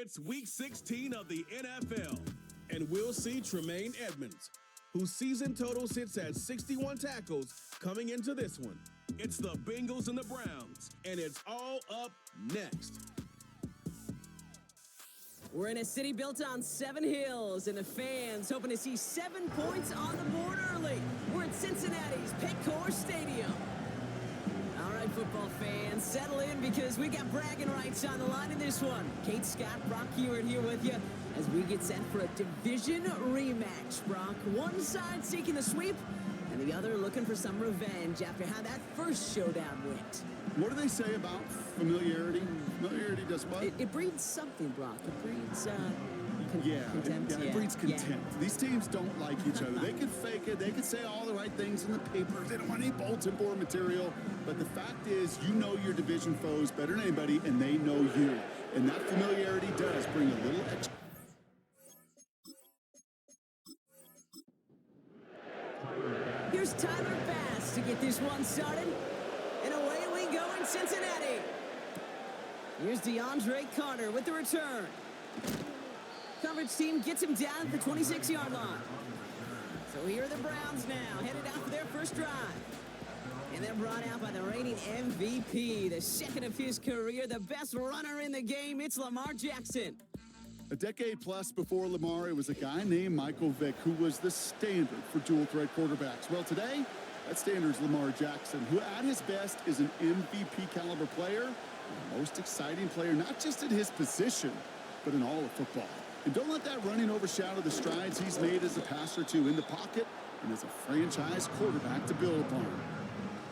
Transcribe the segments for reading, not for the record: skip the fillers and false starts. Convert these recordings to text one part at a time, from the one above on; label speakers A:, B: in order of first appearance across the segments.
A: It's Week 16 of the NFL, and we'll see Tremaine Edmonds, whose season total sits at 61 tackles, coming into this one. It's the Bengals and the Browns, and it's all up next.
B: We're in a city built on 7 hills, and the fans hoping to see 7 points on the board early. We're at Cincinnati's Petco Stadium. All right, football fans, settle in because we got bragging rights on the line in this one. Kate, Scott, Brock Hewitt here with you as we get set for a division rematch, Brock. One side seeking the sweep, and the other looking for some revenge after how that first showdown went.
C: What do they say about familiarity? Familiarity does what?
B: It breeds something, Brock. It breeds
C: contempt. It breeds contempt. Yeah. These teams don't like each other. They can fake it. They can say all the right things in the papers. They don't want any bulletin board material. But the fact is, you know your division foes better than anybody, and they know you. And that familiarity does bring a little extra.
B: Here's Tyler Bass to get this one started. And away we go in Cincinnati. Here's DeAndre Carter with the return. Coverage team gets him down at the 26-yard line. So here are the Browns now, headed out for their first drive. And they're brought out by the reigning MVP, the second of his career, the best runner in the game. It's Lamar Jackson.
C: A decade plus before Lamar, it was a guy named Michael Vick who was the standard for dual-threat quarterbacks. Well, today, that standard is Lamar Jackson, who at his best is an MVP-caliber player, the most exciting player, not just in his position, but in all of football. And don't let that running overshadow the strides he's made as a passer, too, in the pocket and as a franchise quarterback to build upon.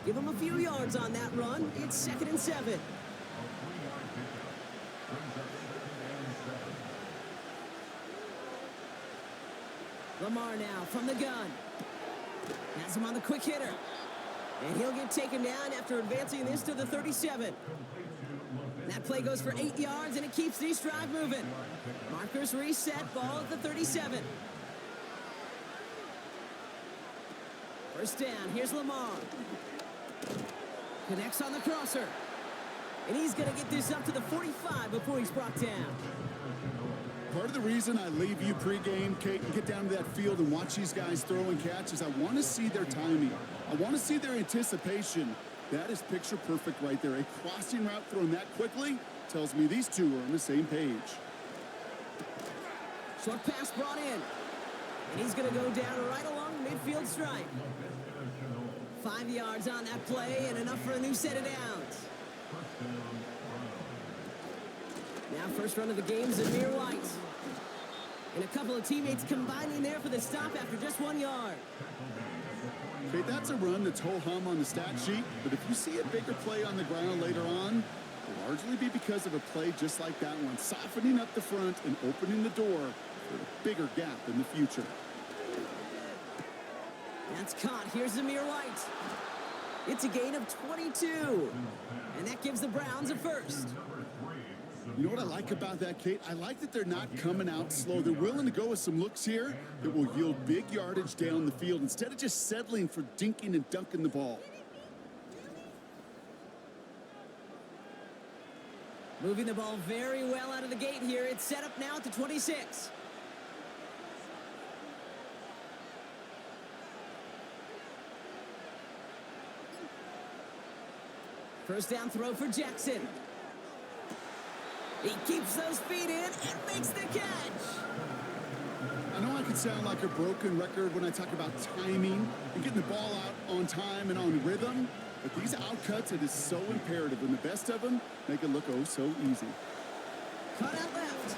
B: Give him a few yards on that run. It's 2nd and 7. Lamar now from the gun. Has him on the quick hitter. And he'll get taken down after advancing this to the 37. That play goes for 8 yards, and it keeps this drive moving. Markers reset, ball at the 37. First down, here's Lamar. Connects on the crosser. And he's going to get this up to the 45 before he's brought down.
C: Part of the reason I leave you pregame, Kate, and get down to that field and watch these guys throw and catch is I want to see their timing. I want to see their anticipation. That is picture perfect right there. A crossing route thrown that quickly tells me these two are on the same page.
B: Short pass brought in. And he's going to go down right along the midfield stripe. 5 yards on that play and enough for a new set of downs. Now first run of the game, Zamir White. And a couple of teammates combining there for the stop after just 1 yard.
C: Okay, that's a run that's ho-hum on the stat sheet, but if you see a bigger play on the ground later on, it'll largely be because of a play just like that one, softening up the front and opening the door for a bigger gap in the future.
B: That's caught. Here's Zamir White. It's a gain of 22, and that gives the Browns a first.
C: You know what I like about that, Kate? I like that they're not coming out slow. They're willing to go with some looks here that will yield big yardage down the field instead of just settling for dinking and dunking the ball.
B: Moving the ball very well out of the gate here. It's set up now at the 26. First down throw for Jackson. He keeps those feet in and makes the catch.
C: I know I can sound like a broken record when I talk about timing and getting the ball out on time and on rhythm, but these outcuts, it is so imperative, and the best of them make it look oh so easy.
B: Cut out left.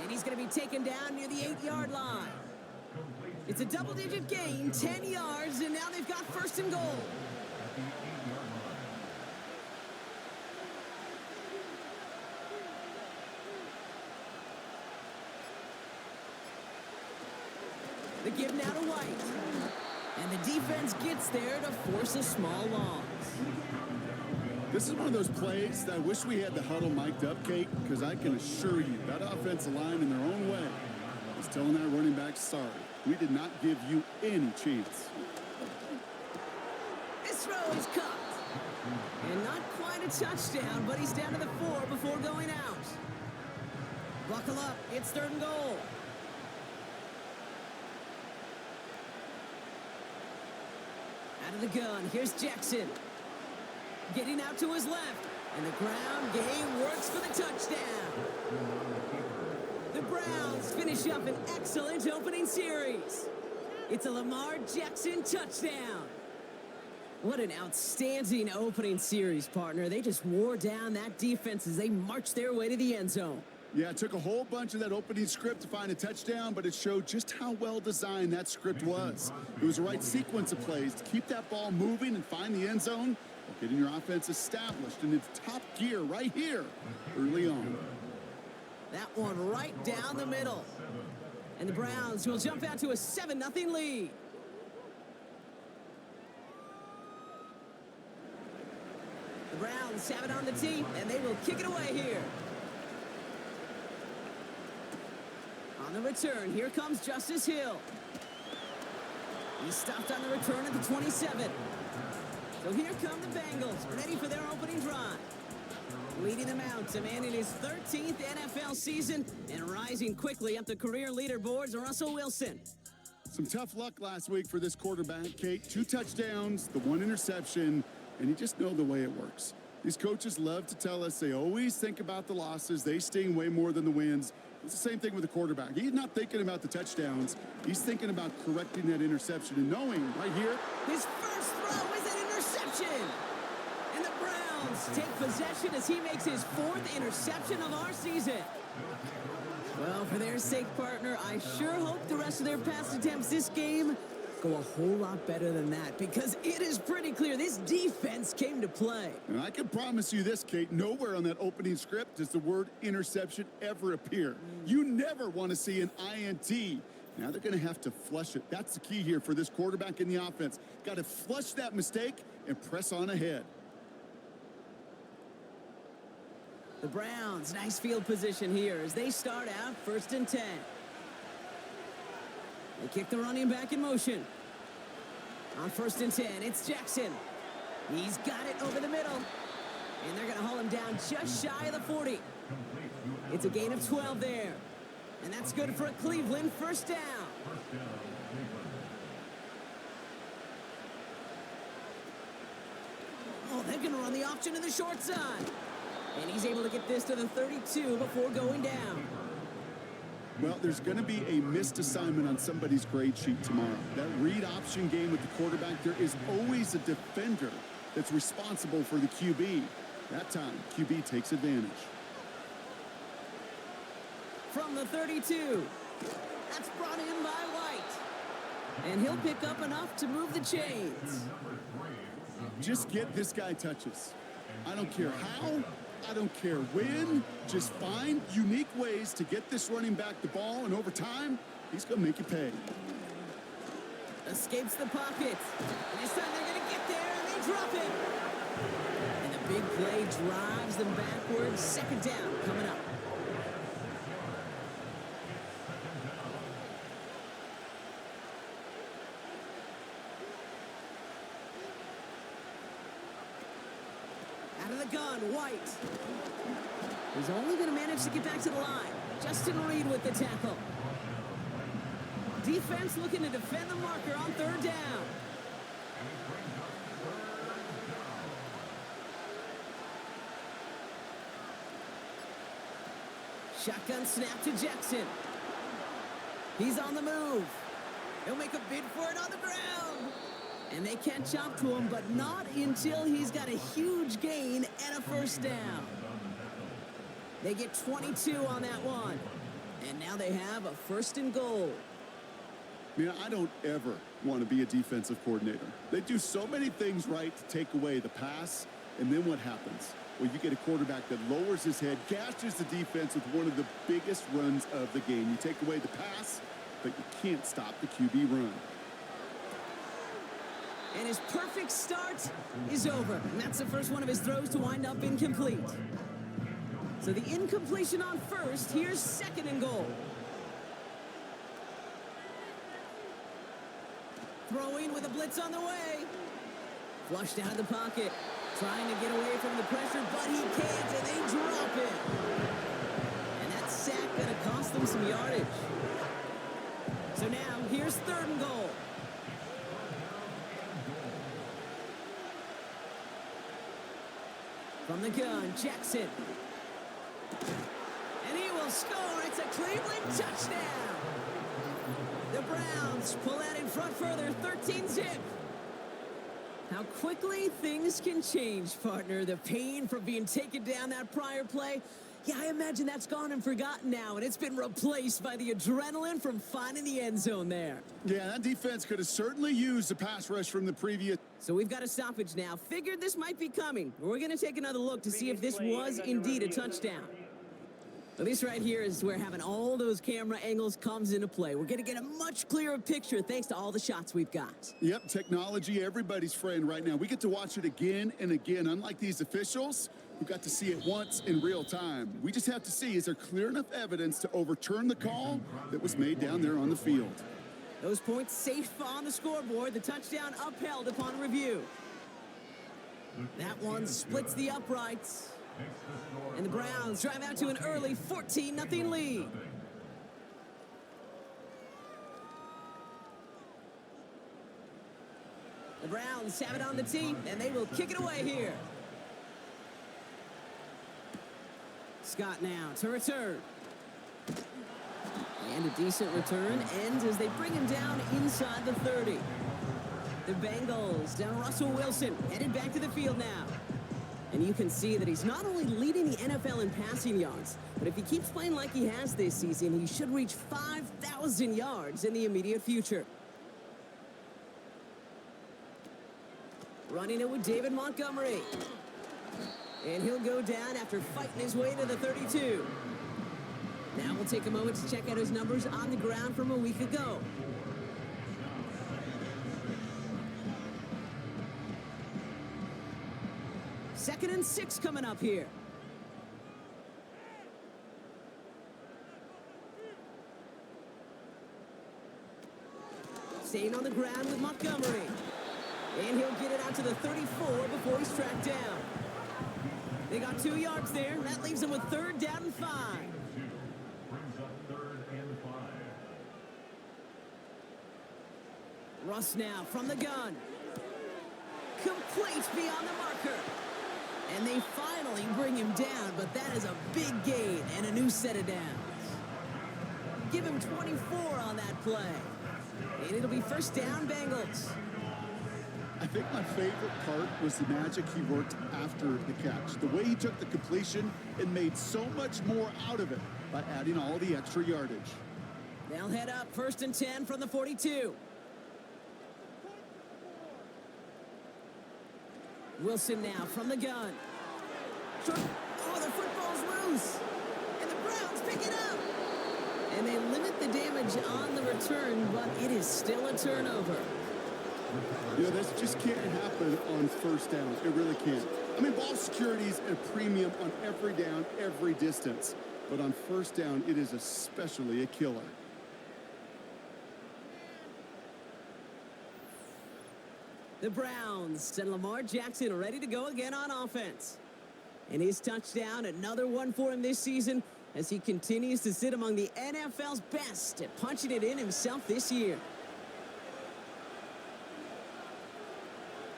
B: And he's going to be taken down near the 8-yard line. It's a double-digit gain, 10 yards, and now they've got first and goal. The give now to White. And the defense gets there to force a small loss.
C: This is one of those plays that I wish we had the huddle mic'd up, Kate, because I can assure you that offensive line in their own way is telling that running back, sorry, we did not give you any chance.
B: This throw is cupped. And not quite a touchdown, but he's down to the 4 before going out. Buckle up. It's 3rd and goal. Out of the gun. Here's Jackson. Getting out to his left. And the ground game works for the touchdown. The Browns finish up an excellent opening series. It's a Lamar Jackson touchdown. What an outstanding opening series, partner. They just wore down that defense as they marched their way to the end zone.
C: Yeah, it took a whole bunch of that opening script to find a touchdown, but it showed just how well designed that script was. It was the right sequence of plays to keep that ball moving and find the end zone, while getting your offense established in its top gear right here early on.
B: That one right down the middle. And the Browns will jump out to a 7-0 lead. The Browns have it on the tee, and they will kick it away here. On the return, here comes Justice Hill. He stopped on the return at the 27. So here come the Bengals, ready for their opening drive. Leading them out, a man in his 13th NFL season and rising quickly up the career leaderboards, Russell Wilson.
C: Some tough luck last week for this quarterback, Kate. 2 touchdowns, the 1 interception, and you just know the way it works. These coaches love to tell us they always think about the losses. They sting way more than the wins. It's the same thing with the quarterback. He's not thinking about the touchdowns. He's thinking about correcting that interception and knowing right here.
B: His first throw is an interception. And the Browns take possession as he makes his 4th interception of our season. Well, for their sake, partner, I sure hope the rest of their pass attempts this game go a whole lot better than that, because it is pretty clear this defense came to play.
C: And I can promise you this, Kate, nowhere on that opening script does the word interception ever appear. You never want to see an INT. Now they're going to have to flush it. That's the key here for this quarterback in the offense. Got to flush that mistake and press on ahead.
B: The Browns, nice field position here as they start out 1st and 10. They kick the running back in motion. On 1st and 10, it's Jackson. He's got it over the middle. And they're going to haul him down just shy of the 40. It's a gain of 12 there. And that's good for a Cleveland 1st down. Oh, they're going to run the option to the short side. And he's able to get this to the 32 before going down.
C: Well, there's going to be a missed assignment on somebody's grade sheet tomorrow. That read option game with the quarterback, there is always a defender that's responsible for the QB. That time, QB takes advantage.
B: From the 32, that's brought in by White. And he'll pick up enough to move the chains.
C: Just get this guy touches. I don't care how. I don't care when. Just find unique ways to get this running back the ball, and over time, he's going to make you pay.
B: Escapes the pocket. And this time they're going to get there, and they drop it. And the big play drives them backwards. 2nd down coming up. Out of the gun, White. He's only going to manage to get back to the line. Justin Reed with the tackle. Defense looking to defend the marker on 3rd down. Shotgun snap to Jackson. He's on the move. He'll make a bid for it on the ground. And they catch up to him, but not until he's got a huge gain and a 1st down. They get 22 on that one. And now they have a 1st and goal.
C: Man, I don't ever want to be a defensive coordinator. They do so many things right to take away the pass, and then what happens? Well, you get a quarterback that lowers his head, gashes the defense with one of the biggest runs of the game. You take away the pass, but you can't stop the QB run.
B: And his perfect start is over. And that's the first one of his throws to wind up incomplete. So the incompletion on 1st, here's 2nd and goal. Throwing with a blitz on the way. Flushed out of the pocket. Trying to get away from the pressure, but he can't, and they drop it. And that sack him some yardage. So now, here's 3rd and goal. From the gun, Jackson. And he will score. It's a Cleveland touchdown. The Browns pull out in front further, 13-zip. How quickly things can change, partner. The pain from being taken down that prior play, yeah, I imagine that's gone and forgotten now, and it's been replaced by the adrenaline from finding the end zone there.
C: Yeah, that defense could have certainly used the pass rush from the previous.
B: So we've got a stoppage now. Figured this might be coming. We're going to take another look to see if this was indeed a touchdown. Well, this right here is where having all those camera angles comes into play. We're going to get a much clearer picture thanks to all the shots we've got.
C: Yep, technology, everybody's friend right now. We get to watch it again and again. Unlike these officials who got to see it once in real time. We just have to see, is there clear enough evidence to overturn the call that was made down there on the field?
B: Those points safe on the scoreboard. The touchdown upheld upon review. That one splits the uprights. And the Browns drive out to an early 14-0 lead. The Browns have it on the tee, and they will kick it away here. Scott now to return. And a decent return ends as they bring him down inside the 30. The Bengals down Russell Wilson, headed back to the field now. And you can see that he's not only leading the NFL in passing yards, but if he keeps playing like he has this season, he should reach 5,000 yards in the immediate future. Running it with David Montgomery. And he'll go down after fighting his way to the 32. Now we'll take a moment to check out his numbers on the ground from a week ago. Second and 6 coming up here. Staying on the ground with Montgomery. And he'll get it out to the 34 before he's tracked down. They got 2 yards there. That leaves them with 3rd down and 5. Russ now from the gun. Complete beyond the marker. And they finally bring him down, but that is a big gain and a new set of downs. Give him 24 on that play. And it'll be 1st down, Bengals.
C: I think my favorite part was the magic he worked after the catch. The way he took the completion and made so much more out of it by adding all the extra yardage.
B: They'll head up 1st and 10 from the 42. Wilson now from the gun. Oh, the football's loose. And the Browns pick it up. And they limit the damage on the return, but it is still a turnover.
C: You know, this just can't happen on 1st down. It really can't. I mean, ball security is a premium on every down, every distance. But on 1st down, it is especially a killer.
B: The Browns send Lamar Jackson ready to go again on offense. And his touchdown, another one for him this season as he continues to sit among the NFL's best at punching it in himself this year.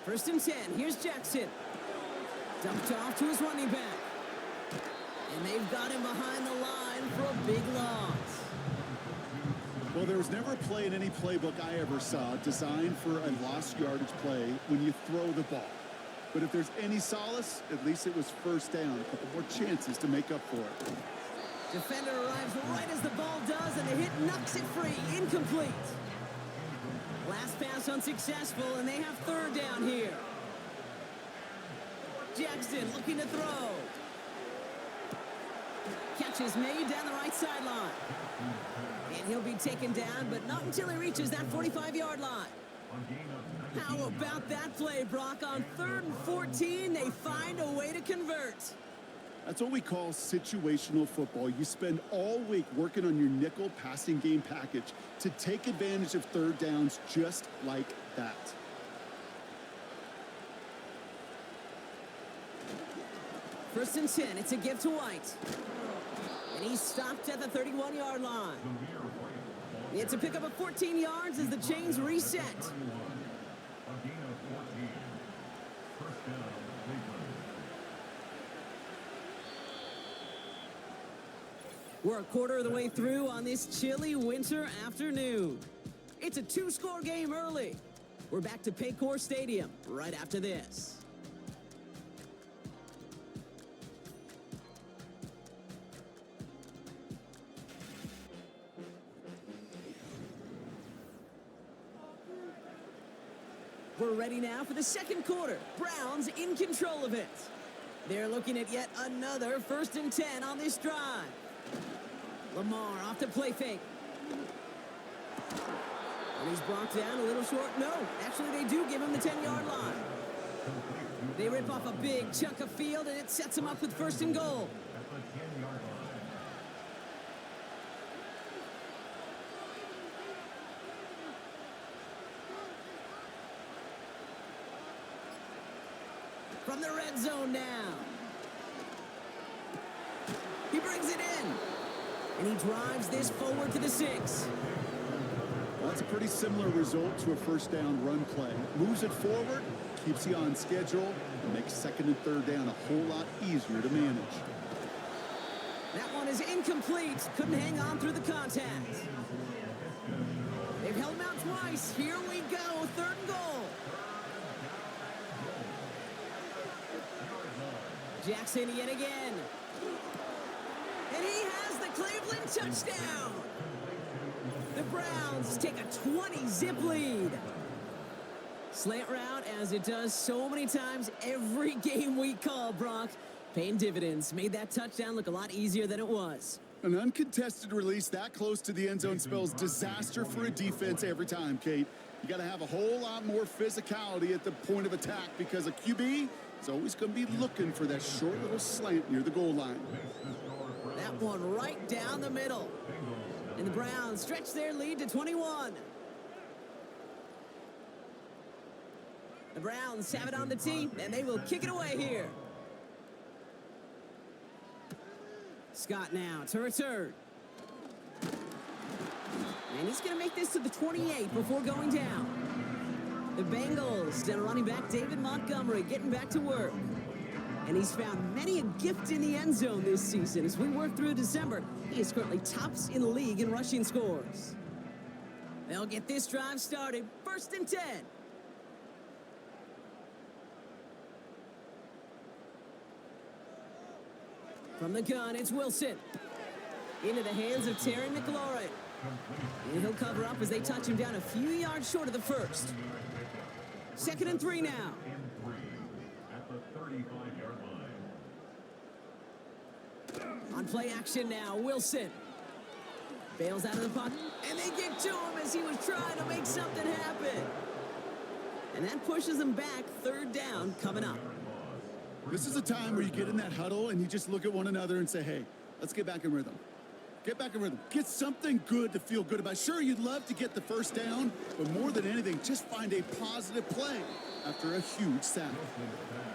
B: 1st and 10, here's Jackson. Dumped off to his running back. And they've got him behind the line for a big loss.
C: Well, there was never a play in any playbook I ever saw designed for a lost yardage play when you throw the ball. But if there's any solace, at least it was 1st down. A couple more chances to make up for it.
B: Defender arrives right as the ball does, and the hit knocks it free. Incomplete. Last pass unsuccessful, and they have 3rd down here. Jackson looking to throw. Catch is made down the right sideline. And he'll be taken down, but not until he reaches that 45-yard line. How about that play, Brock? On 3rd and 14, they find a way to convert.
C: That's what we call situational football. You spend all week working on your nickel passing game package to take advantage of 3rd downs just like that. First and 10,
B: it's a give to White. And he's stopped at the 31-yard line. It's a pickup of 14 yards as the chains reset. We're a quarter of the way through on this chilly winter afternoon. It's a two-score game early. We're back to Paycor Stadium right after this. We're ready now for the second quarter. Browns in control of it. They're looking at yet another 1st and 10 on this drive. Lamar off the play fake. And he's brought down a little short. No, actually they do give him the 10-yard line. They rip off a big chunk of field, and it sets him up with 1st and goal. From the red zone now. He brings it in. And he drives this forward to the 6.
C: That's a pretty similar result to a 1st down run play. Moves it forward, keeps you on schedule, and makes 2nd and 3rd down a whole lot easier to manage.
B: That one is incomplete. Couldn't hang on through the contact. They've held him out twice. Here we go. 3rd and goal. Jackson yet again. And he has the Cleveland touchdown. The Browns take a 20-zip lead. Slant route, as it does so many times every game we call, Brock. Paying dividends. Made that touchdown look a lot easier than it was.
C: An uncontested release that close to the end zone spells disaster for a defense every time, Kate. You got to have a whole lot more physicality at the point of attack because a QB is always going to be looking for that short little slant near the goal line.
B: That one right down the middle. And the Browns stretch their lead to 21. The Browns have it on the tee, and they will kick it away here. Scott now to return. And he's going to make this to the 28 before going down. The Bengals and running back David Montgomery getting back to work. And he's found many a gift in the end zone this season. As we work through December, he is currently tops in the league in rushing scores. They'll get this drive started. 1st and 10. From the gun, it's Wilson. Into the hands of Terry McLaurin. And he'll cover up as they touch him down a few yards short of the 1st. 2nd and 3 now. On play action now, Wilson. Bails out of the pocket, and they get to him as he was trying to make something happen. And that pushes them back. 3rd down coming up.
C: This is a time where you get in that huddle and you just look at one another and say, hey, let's get back in rhythm. Get back in rhythm. Get something good to feel good about. Sure, you'd love to get the 1st down, but more than anything, just find a positive play after a huge sack.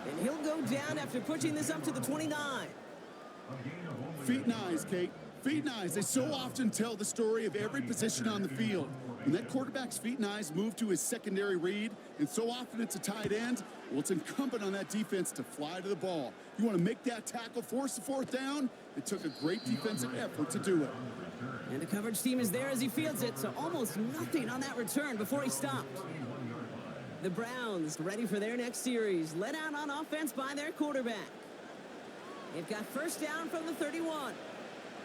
B: And he'll go down after pushing this up to the 29.
C: Feet and eyes, Kate. Feet and eyes. They so often tell the story of every position on the field. When that quarterback's feet and eyes move to his secondary read, and so often it's a tight end, well, it's incumbent on that defense to fly to the ball. You want to make that tackle, force the 4th down. It took a great defensive effort to do it.
B: And the coverage team is there as he fields it, so almost nothing on that return before he stopped. The Browns ready for their next series, led out on offense by their quarterback. They've got 1st down from the 31.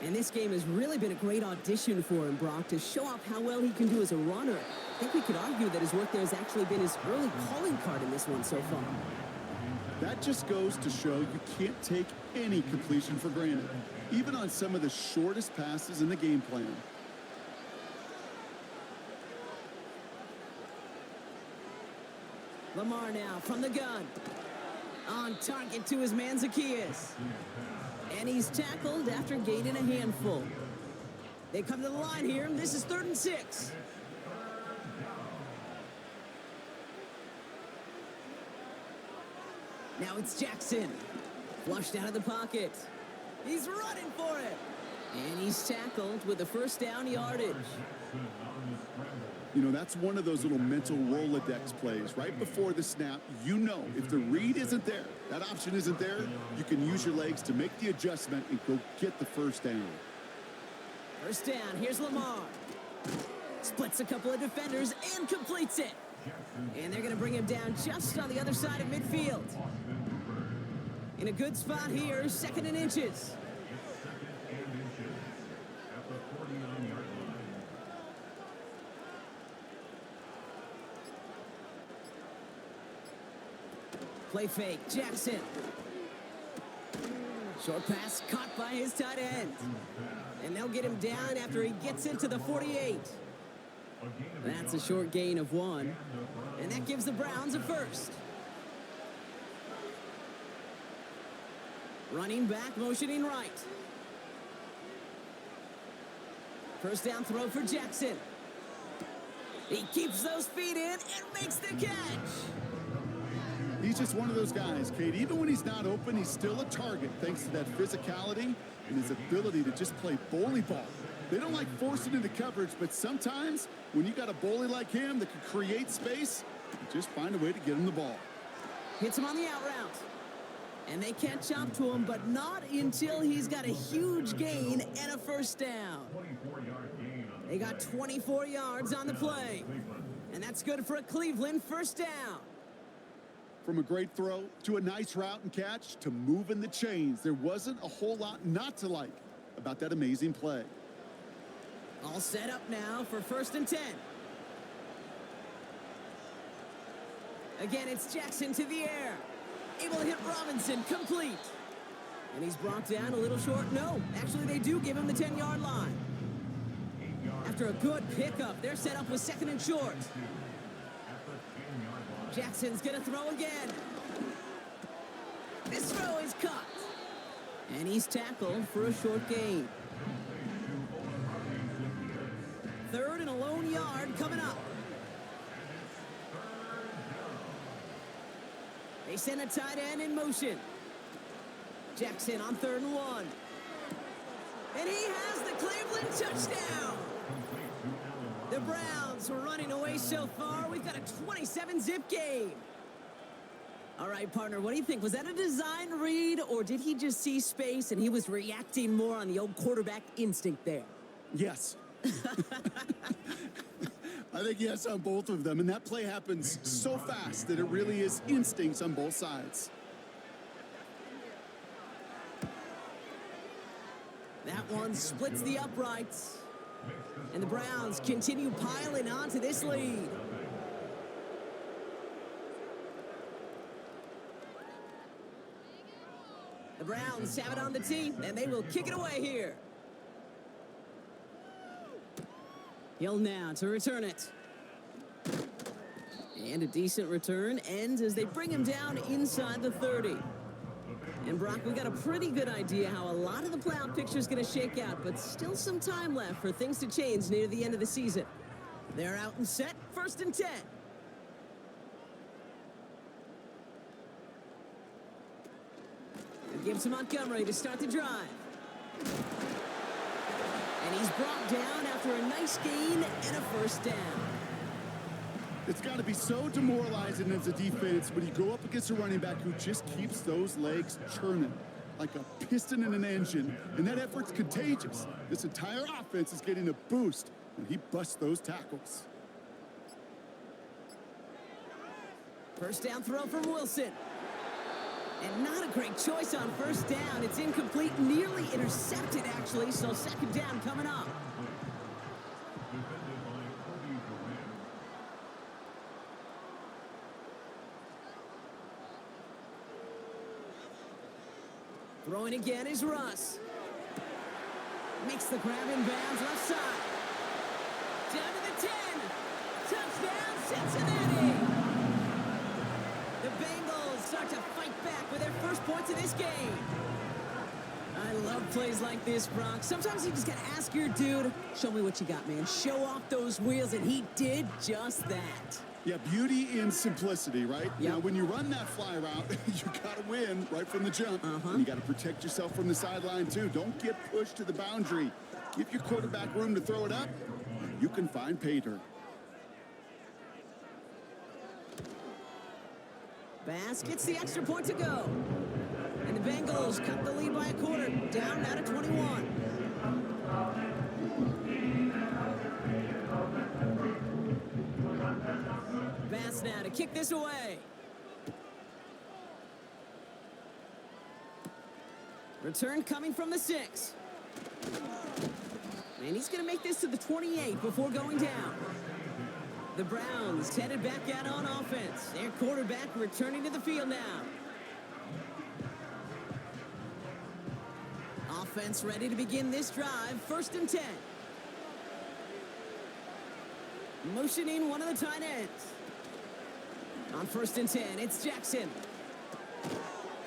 B: And this game has really been a great audition for him, Brock, to show off how well he can do as a runner. I think we could argue that his work there has actually been his early calling card in this one so far.
C: That just goes to show you can't take any completion for granted, even on some of the shortest passes in the game plan.
B: Lamar now from the gun. On target to his man Zacchaeus. And he's tackled after gaining a handful. They come to the line here, and this is 3rd and 6. Now it's Jackson. Flushed out of the pocket. He's running for it. And he's tackled with the first down yardage.
C: You know, that's one of those little mental Rolodex plays. Right before the snap, you know if the read isn't there, that option isn't there, you can use your legs to make the adjustment and go get the first down.
B: First down, here's Lamar. Splits a couple of defenders and completes it. And they're going to bring him down just on the other side of midfield. In a good spot here, 2nd and inches. Play fake, Jackson. Short pass caught by his tight end. And they'll get him down after he gets into the 48. That's a short gain of 1. And that gives the Browns a first. Running back, motioning right. First down throw for Jackson. He keeps those feet in and makes the catch.
C: He's just one of those guys, Kate. Even when he's not open, he's still a target thanks to that physicality and his ability to just play bully ball. They don't like forcing into coverage, but sometimes when you got a bully like him that can create space, you just find a way to get him the ball.
B: Hits him on the out route. And they catch up to him, but not until he's got a huge gain and a first down. They got 24 yards on the play. And that's good for a Cleveland first down.
C: From a great throw to a nice route and catch to moving the chains, there wasn't a whole lot not to like about that amazing play.
B: All set up now for 1st and 10. Again, it's Jackson to the air. Able to hit Robinson, complete. And he's brought down a little short. No, actually they do give him the 10-yard line. After a good pickup, they're set up with 2nd and short. Jackson's gonna throw again. This throw is caught. And he's tackled for a short gain. 3rd and a lone yard coming up. They send a tight end in motion. Jackson on 3rd and 1. And he has the Cleveland touchdown. The Browns were running away so far. We've got a 27-zip game. All right, partner, what do you think? Was that a design read, or did he just see space and he was reacting more on the old quarterback instinct there?
C: Yes. I think yes on both of them, and that play happens so fast that it really is instincts on both sides.
B: That one splits the uprights. And the Browns continue piling onto this lead. The Browns have it on the tee, and they will kick it away here. Hill now to return it. And a decent return ends as they bring him down inside the 30. And Brock, we got a pretty good idea how a lot of the playoff picture is going to shake out, but still some time left for things to change near the end of the season. They're out and set, 1st and 10. It gives to Montgomery to start the drive. And he's brought down after a nice gain and a first down.
C: It's got to be so demoralizing as a defense when you go up against a running back who just keeps those legs churning like a piston in an engine, and that effort's contagious. This entire offense is getting a boost when he busts those tackles.
B: First down throw from Wilson. And not a great choice on first down. It's incomplete, nearly intercepted actually, so 2nd down coming up. Throwing again is Russ. Makes the grab in bounds left side. Down to the 10. Touchdown, Cincinnati. The Bengals start to fight back with their first points of this game. I love plays like this, Brock. Sometimes you just got to ask your dude, show me what you got, man. Show off those wheels, and he did just that.
C: Yeah, beauty in simplicity, right?
B: Yep.
C: Now, when you run that fly route, you got to win right from the jump. And you got to protect yourself from the sideline, too. Don't get pushed to the boundary. Give your quarterback room to throw it up. You can find pay dirt.
B: Bass gets the extra point to go. And the Bengals cut the lead by a quarter, down now to 21. Bass now to kick this away. Return coming from the 6. And he's going to make this to the 28 before going down. The Browns headed back out on offense. Their quarterback returning to the field now. Offense ready to begin this drive. 1st and 10. Motioning one of the tight ends. On 1st and 10, it's Jackson.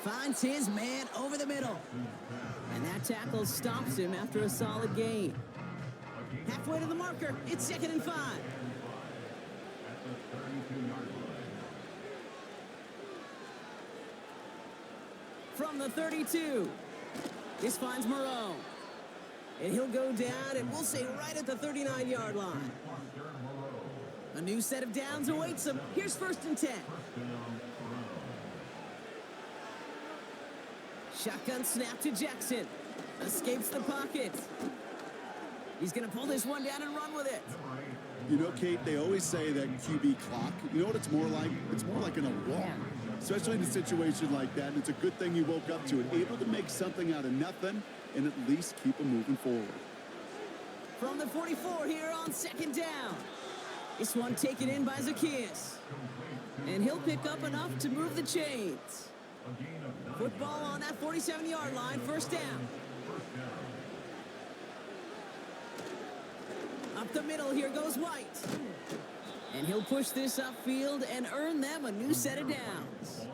B: Finds his man over the middle. And that tackle stops him after a solid gain. Halfway to the marker, it's 2nd and 5. From the 32, this finds Moreau. And he'll go down, and we'll say right at the 39-yard line. A new set of downs awaits him. Here's 1st and 10. Shotgun snap to Jackson. Escapes the pocket. He's going to pull this one down and run with it.
C: You know, Kate, they always say that QB clock, you know what it's more like? It's more like an alarm, especially in a situation like that. And it's a good thing you woke up to it, able to make something out of nothing and at least keep them moving forward.
B: From the 44 here on 2nd down. This one taken in by Zacchaeus. And he'll pick up enough to move the chains. Football on that 47-yard line, 1st down. Up the middle, here goes White. And he'll push this upfield and earn them a new set of downs.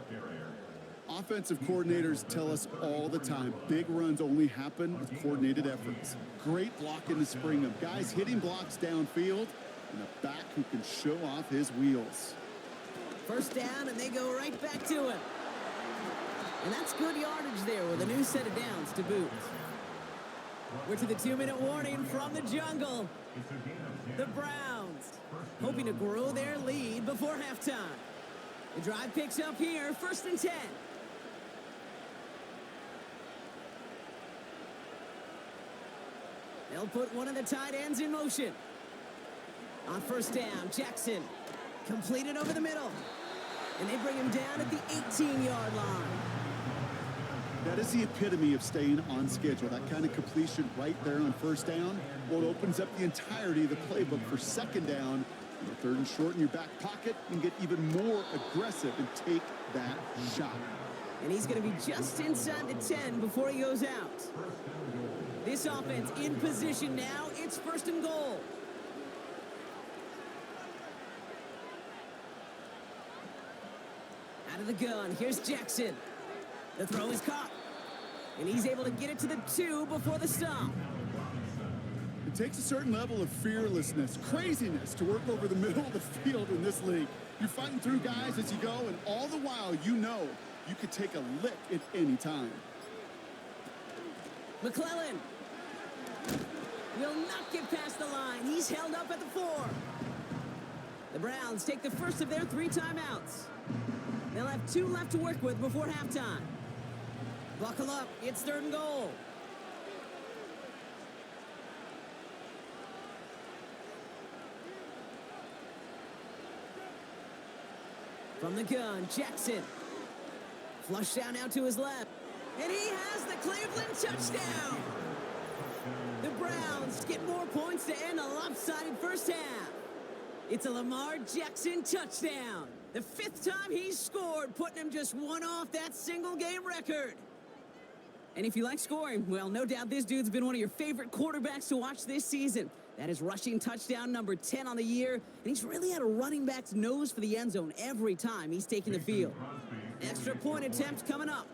C: Offensive coordinators tell us all the time, big runs only happen with coordinated efforts. Great block in the spring of guys hitting blocks downfield and a back who can show off his wheels.
B: 1st down, and they go right back to him. And that's good yardage there with a new set of downs to boot. We're to the 2-minute warning from the jungle. The Browns hoping to grow their lead before halftime. The drive picks up here, 1st and 10. They'll put one of the tight ends in motion. On 1st down, Jackson completed over the middle. And they bring him down at the 18-yard line.
C: That is the epitome of staying on schedule. That kind of completion right there on 1st down. Well, it opens up the entirety of the playbook for 2nd down. 3rd and short in your back pocket and get even more aggressive and take that shot.
B: And he's going to be just inside the 10 before he goes out. This offense in position now. It's 1st and goal. Out of the gun, here's Jackson. The throw is caught. And he's able to get it to the 2 before the stop.
C: It takes a certain level of fearlessness, craziness to work over the middle of the field in this league. You're fighting through guys as you go, and all the while you know you could take a lick at any time.
B: McClellan will not get past the line. He's held up at the 4. The Browns take the first of their 3 timeouts. They'll have 2 left to work with before halftime. Buckle up, it's 3rd and goal. From the gun, Jackson. Flush down now to his left. And he has the Cleveland touchdown. The Browns get more points to end a lopsided first half. It's a Lamar Jackson touchdown. The 5th time he's scored, putting him just 1 off that single-game record. And if you like scoring, well, no doubt this dude's been one of your favorite quarterbacks to watch this season. That is rushing touchdown number 10 on the year, and he's really had a running back's nose for the end zone every time he's taken the field. Extra point attempt coming up.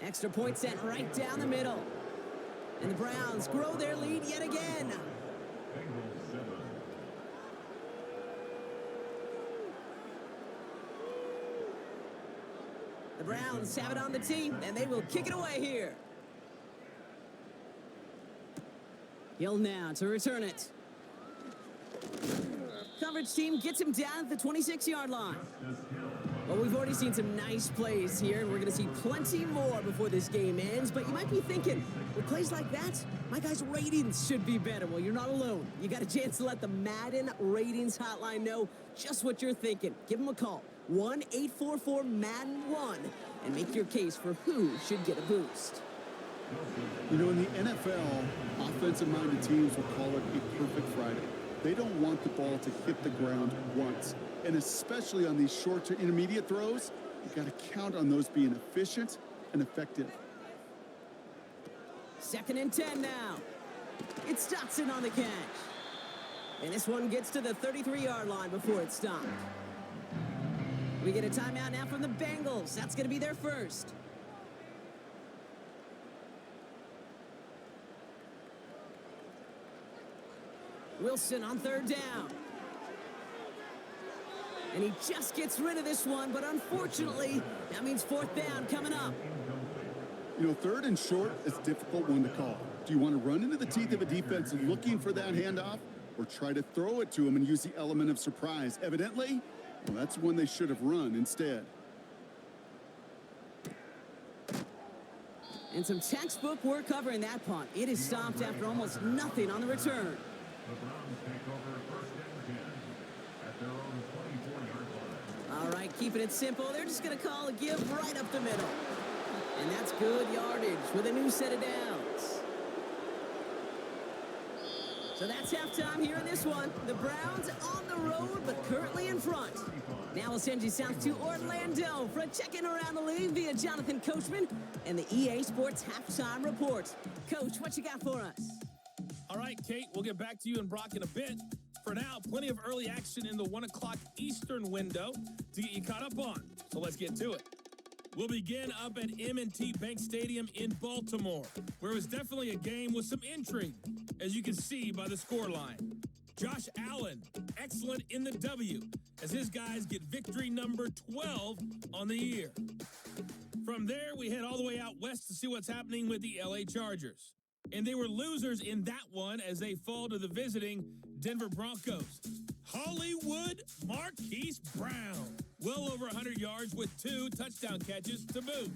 B: Extra point sent right down the middle. And the Browns grow their lead yet again. The Browns have it on the team, and they will kick it away here. Hill now to return it. Coverage team gets him down at the 26-yard line. Well, we've already seen some nice plays here, and we're going to see plenty more before this game ends. But you might be thinking, with plays like that, my guys' ratings should be better. Well, you're not alone. You got a chance to let the Madden ratings hotline know just what you're thinking. Give them a call, 1-844-MADDEN-1, and make your case for who should get a boost.
C: You know, in the NFL, offensive-minded teams will call it a perfect Friday. They don't want the ball to hit the ground once. And especially on these short to intermediate throws, you got to count on those being efficient and effective.
B: 2nd and 10 now. It's Dotson on the catch. And this one gets to the 33-yard line before it's stopped. We get a timeout now from the Bengals. That's going to be their first. Wilson on 3rd down. And he just gets rid of this one, but unfortunately, that means 4th down coming up.
C: You know, 3rd and short is a difficult one to call. Do you want to run into the teeth of a defense looking for that handoff, or try to throw it to him and use the element of surprise? Evidently, well, that's one they should have run instead.
B: And some textbook work covering that punt. It is stopped after almost nothing on the return.
D: The Browns take over 1st and 10 at their own 24-yard line.
B: All right, keeping it simple. They're just going to call a give right up the middle. And that's good yardage with a new set of downs. So that's halftime here in this one. The Browns on the road, but currently in front. Now we'll send you south to Orlando for a check-in around the league via Jonathan Coachman and the EA Sports Halftime Report. Coach, what you got for us?
E: All right, Kate, we'll get back to you and Brock in a bit. For now, plenty of early action in the 1 o'clock Eastern window to get you caught up on. So let's get to it. We'll begin up at M&T Bank Stadium in Baltimore, where it was definitely a game with some intrigue, as you can see by the scoreline. Josh Allen, excellent in the W, as his guys get victory number 12 on the year. From there, we head all the way out west to see what's happening with the LA Chargers. And they were losers in that one as they fall to the visiting Denver Broncos. Hollywood Marquise Brown, well over 100 yards with 2 touchdown catches to boot.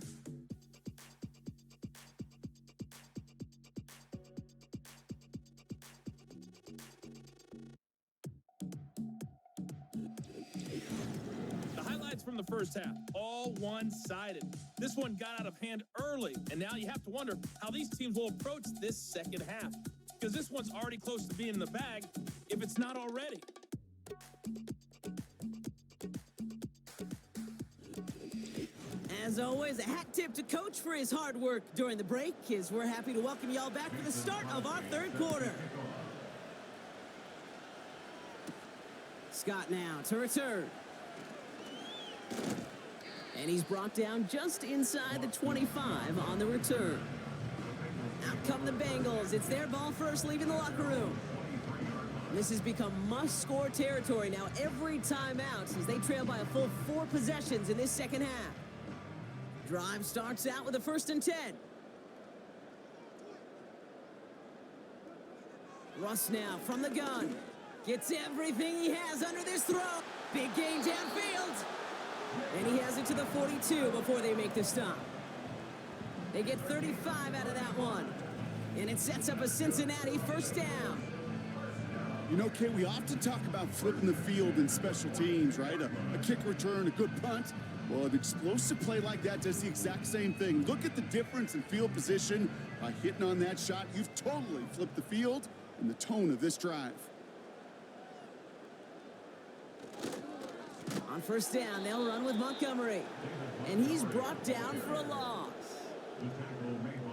E: The highlights from the first half, all one-sided. This one got out of hand early, and now you have to wonder how these teams will approach this second half, because this one's already close to being in the bag, if it's not already.
B: As always, a hat tip to Coach for his hard work during the break, as we're happy to welcome y'all back for the start of our 3rd quarter. Scott now to return. And he's brought down just inside the 25 on the return. Out come the Bengals. It's their ball first, leaving the locker room. This has become must-score territory now every time out, as they trail by a full 4 possessions in this second half. Drive starts out with a 1st and 10. Russ now from the gun. Gets everything he has under this throw. Big gain downfield. And he has it to the 42 before they make the stop. They get 35 out of that one. And it sets up a Cincinnati 1st down.
C: You know, Kate, we often talk about flipping the field in special teams, right? A kick return, a good punt. Well, an explosive play like that does the exact same thing. Look at the difference in field position. By hitting on that shot, you've totally flipped the field and the tone of this drive.
B: On 1st down, they'll run with Montgomery. And he's brought down for a loss.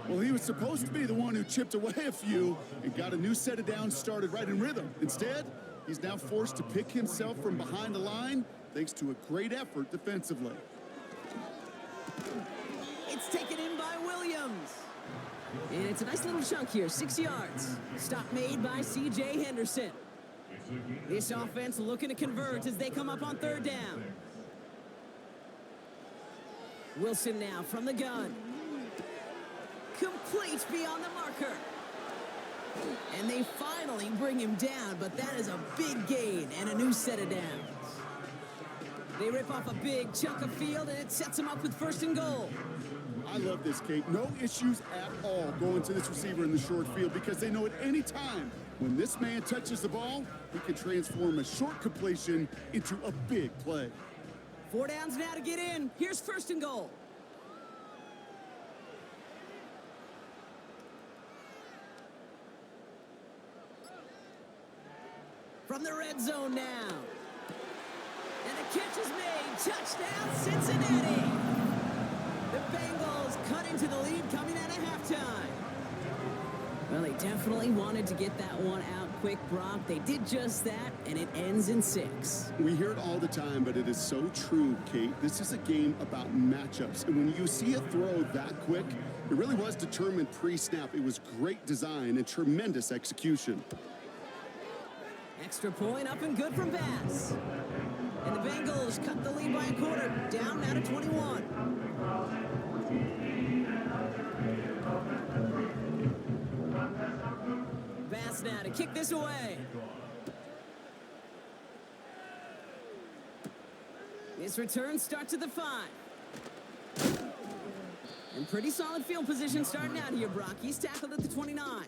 C: Well, he was supposed to be the one who chipped away a few and got a new set of downs started right in rhythm. Instead, he's now forced to pick himself from behind the line thanks to a great effort defensively.
B: It's taken in by Williams. And it's a nice little chunk here, 6 yards. Stop made by C.J. Henderson. This offense looking to convert as they come up on 3rd down. Wilson now from the gun. Complete beyond the marker. And they finally bring him down, but that is a big gain and a new set of downs. They rip off a big chunk of field, and it sets them up with 1st and goal.
C: I love this, Kate. No issues at all going to this receiver in the short field because they know at any time when this man touches the ball, he can transform a short completion into a big play.
B: 4 downs now to get in. Here's 1st and goal. From the red zone now. And the catch is made. Touchdown, Cincinnati. The Bengals cut into the lead coming out of halftime. Well, they definitely wanted to get that one out quick, Brock. They did just that, and it ends in 6.
C: We hear it all the time, but it is so true, Kate. This is a game about matchups. And when you see a throw that quick, it really was determined pre-snap. It was great design and tremendous execution.
B: Extra point up and good from Bass. And the Bengals cut the lead by a quarter. Down now to 21. Bass now to kick this away. This return starts at the 5. And pretty solid field position starting out here, Brock. He's tackled at the 29.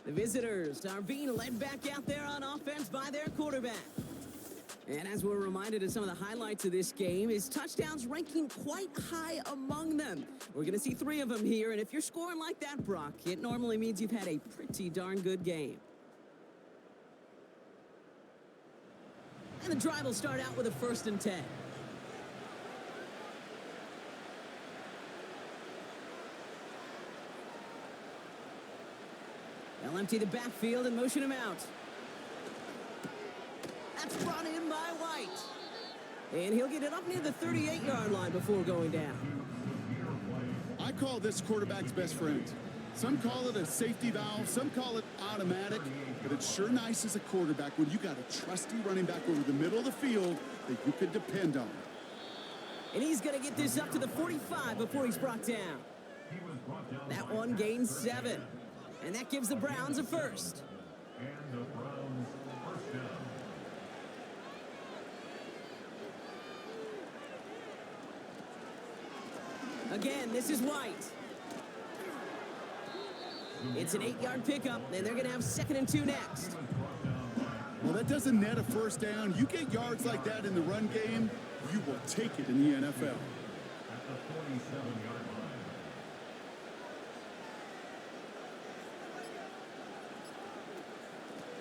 B: The visitors are being led back out there on offense by their quarterback. And as we're reminded of some of the highlights of this game, his touchdowns ranking quite high among them. We're going to see 3 of them here, and if you're scoring like that, Brock, it normally means you've had a pretty darn good game. And the drive will start out with a 1st and 10. They'll empty the backfield and motion him out. That's brought in by White. And he'll get it up near the 38-yard line before going down.
C: I call this quarterback's best friend. Some call it a safety valve, some call it automatic, but it's sure nice as a quarterback when you got a trusty running back over the middle of the field that you can depend on.
B: And he's going to get this up to the 45 before he's brought down. That one gains 7. And that gives the Browns a 1st.
D: And the Browns first down.
B: Again, this is White. It's an 8-yard pickup, and they're going to have 2nd and 2 next.
C: Well, that doesn't net a 1st down. You get yards like that in the run game, you will take it in the NFL.
D: At the 47-yard line.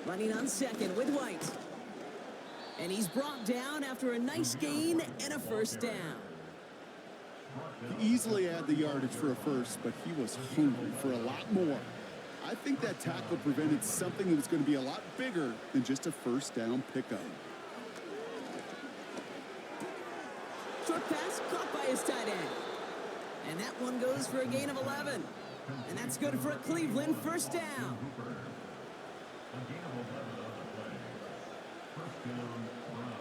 B: Running on 2nd with White. And he's brought down after a nice gain and a 1st down.
C: He easily had the yardage for a 1st, but he was hungry for a lot more. I think that tackle prevented something that was going to be a lot bigger than just a 1st down pickup.
B: Short pass caught by his tight end. And that one goes for a gain of 11. And that's good for a Cleveland 1st down.
D: A gain of 11 on the play. 1st down, Browns.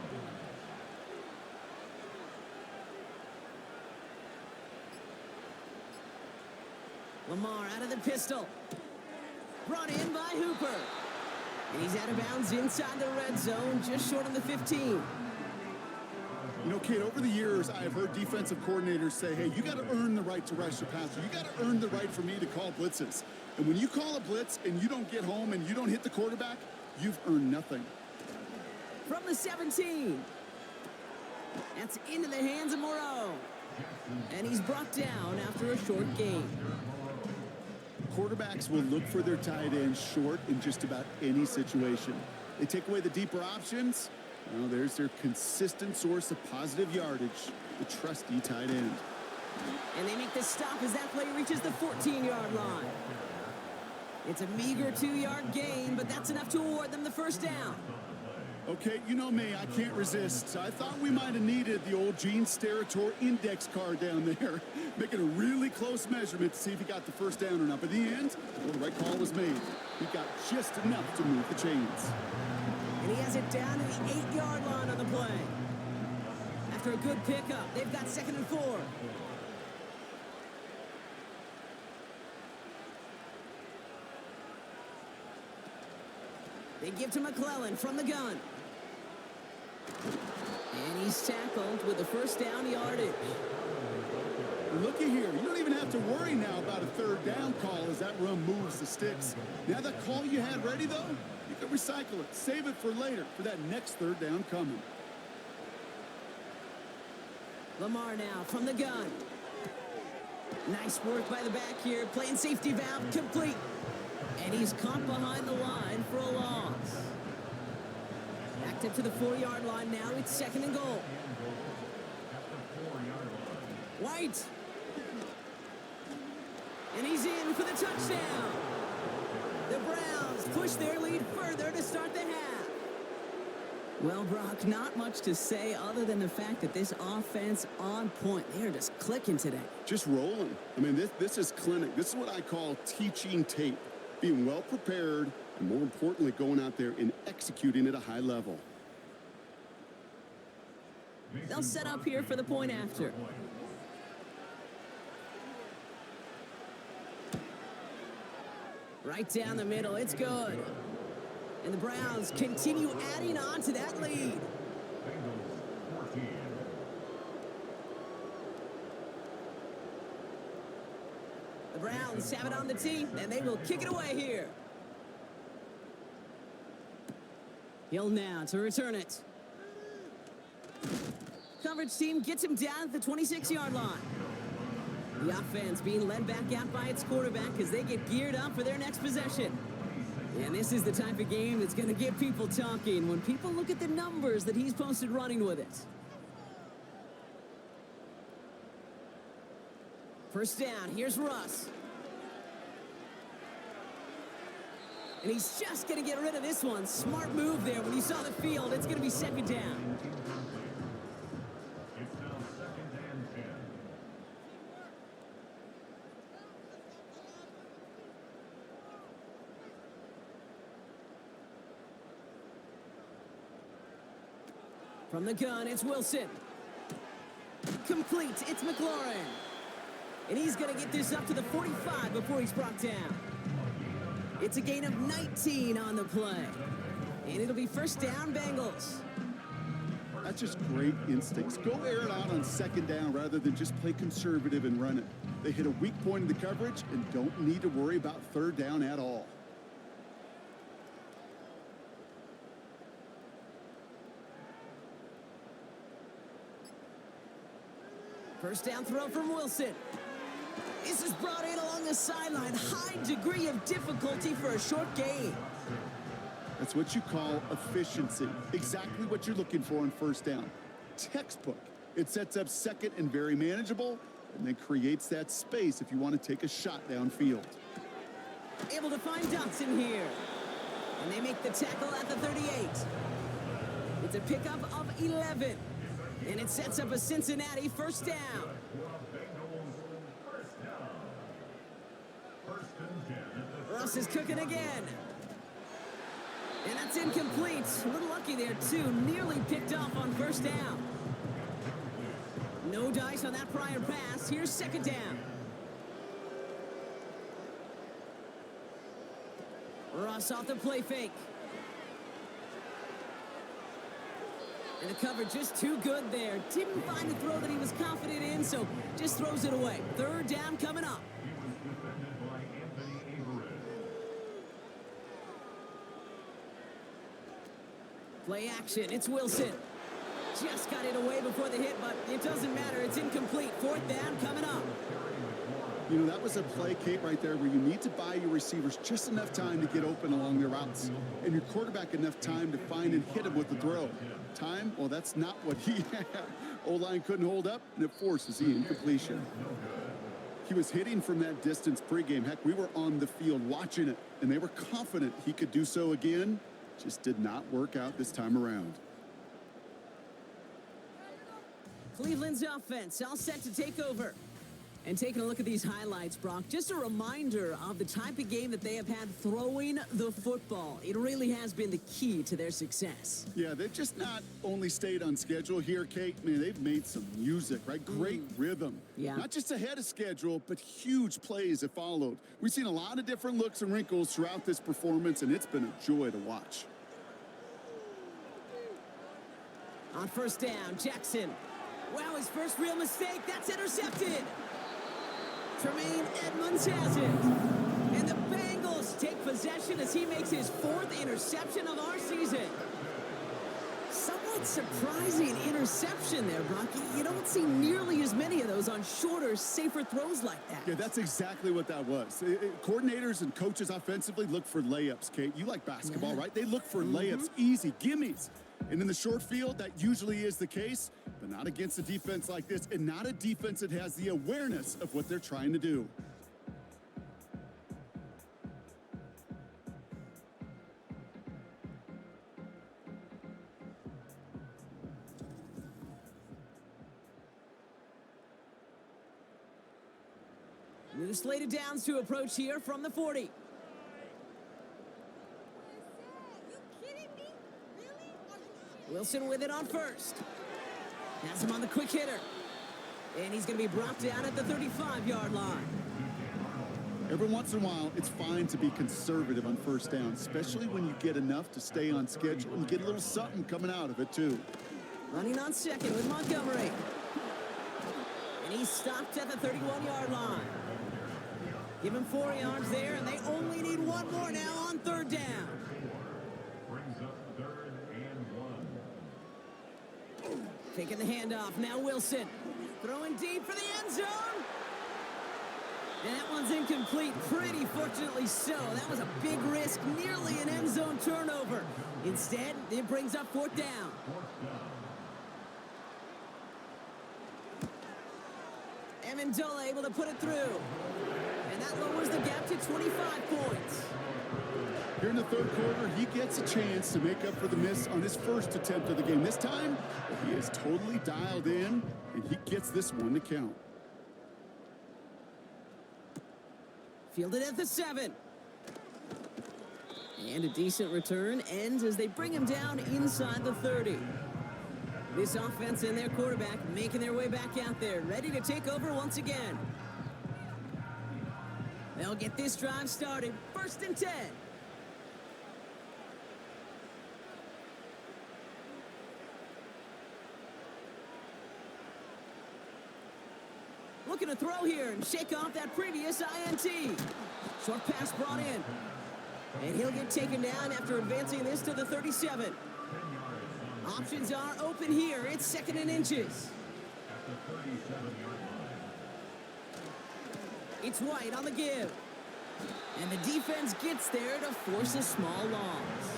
B: Lamar out of the pistol. Brought in by Hooper. And he's out of bounds inside the red zone, just short of the 15.
C: You know, Kate, over the years, I've heard defensive coordinators say, hey, you got to earn the right to rush the passer. You got to earn the right for me to call blitzes. And when you call a blitz and you don't get home and you don't hit the quarterback, you've earned nothing.
B: From the 17. That's into the hands of Moreau. And he's brought down after a short gain.
C: Quarterbacks will look for their tight end short in just about any situation. They take away the deeper options. Well, there's their consistent source of positive yardage, the trusty tight end.
B: And they make the stop as that play reaches the 14-yard line. It's a meager 2-yard gain, but that's enough to award them the 1st down.
C: Okay, you know me, I can't resist. I thought we might have needed the old Gene Steratore index card down there, making a really close measurement to see if he got the first down or not. But in the end, well, the right call was made. He got just enough to move the chains.
B: And he has it down to the 8-yard line on the play. After a good pickup, they've got 2nd and 4. They give to McClellan from the gun. And he's tackled with the first down yardage.
C: Looky here. You don't even have to worry now about a 3rd down call as that run moves the sticks. Now that call you had ready, though, you can recycle it. Save it for later for that next 3rd down coming.
B: Lamar now from the gun. Nice work by the back here. Playing safety valve complete. And he's caught behind the line for a loss. Backed up to the 4-yard line now. It's 2nd and goal. White. And he's in for the touchdown. The Browns push their lead further to start the half. Well, Brock, not much to say other than the fact that this offense on point. They're just clicking today.
C: Just rolling. I mean, this is clinic. This is what I call teaching tape. Being well prepared, and more importantly, going out there and executing at a high level.
B: They'll set up here for the point after. Right down the middle, it's good. And the Browns continue adding on to that lead. The Browns have it on the tee, and they will kick it away here. Hill now to return it. Coverage team gets him down at the 26-yard line. The offense being led back out by its quarterback as they get geared up for their next possession. And this is the type of game that's going to get people talking when people look at the numbers that he's posted running with it. First down, here's Russ. And he's just going to get rid of this one. Smart move there when he saw the field. It's going to be 2nd down.
D: It's now 2nd and 10.
B: From the gun, it's Wilson. Complete, it's McLaurin. And he's going to get this up to the 45 before he's brought down. It's a gain of 19 on the play. And it'll be first down, Bengals.
C: That's just great instincts. Go air it out on 2nd down rather than just play conservative and run it. They hit a weak point in the coverage and don't need to worry about 3rd down at all.
B: First down throw from Wilson. This is brought in along the sideline. High degree of difficulty for a short gain.
C: That's what you call efficiency. Exactly what you're looking for on 1st down. Textbook. It sets up 2nd and very manageable, and then creates that space if you want to take a shot downfield.
B: Able to find Dotson here. And they make the tackle at the 38. It's a pickup of 11. And it sets up a Cincinnati first down. Russ is cooking again. And that's incomplete. A little lucky there, too. Nearly picked off on first down. No dice on that prior pass. Here's 2nd down. Russ off the play fake. And the cover just too good there. Didn't find the throw that he was confident in, so just throws it away. 3rd down coming up. Play action, it's Wilson. Just got it away before the hit, but it doesn't matter. It's incomplete. 4th down coming up.
C: You know, that was a play, Kate, right there where you need to buy your receivers just enough time to get open along their routes. And your quarterback enough time to find and hit him with the throw. Time? Well, that's not what he had. O-line couldn't hold up, and it forces the incompletion. He was hitting from that distance pregame. Heck, we were on the field watching it, and they were confident he could do so again. Just did not work out this time around.
B: Cleveland's offense all set to take over. And taking a look at these highlights, Brock, just a reminder of the type of game that they have had throwing the football. It really has been the key to their success.
C: Yeah, they've just not only stayed on schedule here, Kate. Man, they've made some music, right? Great rhythm.
B: Yeah.
C: Not just ahead of schedule, but huge plays have followed. We've seen a lot of different looks and wrinkles throughout this performance, and it's been a joy to watch.
B: On first down, Jackson. Wow, his first real mistake. That's intercepted. Tremaine Edmonds has it. And the Bengals take possession as he makes his 4th interception of our season. Somewhat surprising interception there, Brock. You don't see nearly as many of those on shorter, safer throws like that.
C: Yeah, that's exactly what that was. Coordinators and coaches offensively look for layups, Kate. You like basketball, right? They look for layups, easy, gimmies. And in the short field, that usually is the case, but not against a defense like this, and not a defense that has the awareness of what they're trying to do.
B: New slated downs to approach here from the 40. Wilson with it on first. Has him on the quick hitter. And he's going to be brought down at the 35-yard line.
C: Every once in a while, it's fine to be conservative on first down, especially when you get enough to stay on schedule and get a little something coming out of it, too.
B: Running on second with Montgomery. And he's stopped at the 31-yard line. Give him 4 yards there, and they only need one more now on third down.
D: Brings up 3rd and 1.
B: Taking the handoff, now Wilson. Throwing deep for the end zone. And that one's incomplete, pretty fortunately so. That was a big risk, nearly an end zone turnover. Instead, it brings up 4th down. Amendola able to put it through. And that lowers the gap to 25 points.
C: Here in the 3rd quarter, he gets a chance to make up for the miss on his first attempt of the game. This time, he is totally dialed in, and he gets this one to count.
B: Fielded at the 7. And a decent return ends as they bring him down inside the 30. This offense and their quarterback making their way back out there, ready to take over once again. They'll get this drive started. 1st and 10. Looking to throw here and shake off that previous INT. Short pass brought in. And he'll get taken down after advancing this to the 37. Options are open here. It's 2nd and inches. It's White on the give. And the defense gets there to force a small loss.